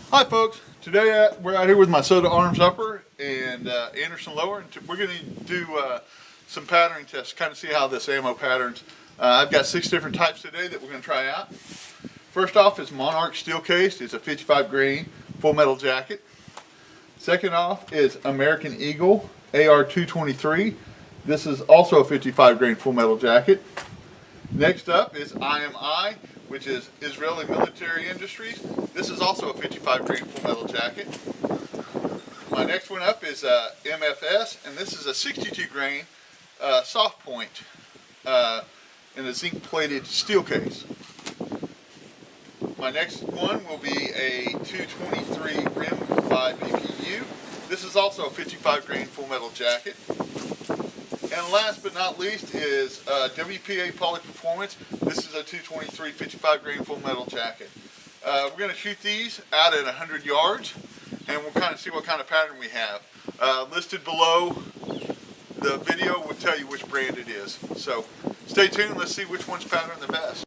Hi folks, today we're out here with my SOTA Arms upper and Anderson lower, and we're going to do some patterning tests, kind of see how this ammo patterns. I've got 6 different types today that we're going to try out. First off is Monarch steel cased. It's a 55 grain full metal jacket. Second off is American Eagle AR-223. This is also a 55 grain full metal jacket. Next up is IMI, which is Israeli Military Industries. This is also a 55 grain full metal jacket. My next one up is MFS, and this is a 62 grain soft point in a zinc plated steel case. My next one will be a 223 rim by BPU. This is also a 55 grain full metal jacket. And last but not least is WPA Poly Performance. This is a 223 55 grain full metal jacket. We're going to shoot these out at 100 yards, and we'll kind of see what kind of pattern we have. Listed below the video will tell you which brand it is. So stay tuned, let's see which one's patterned the best.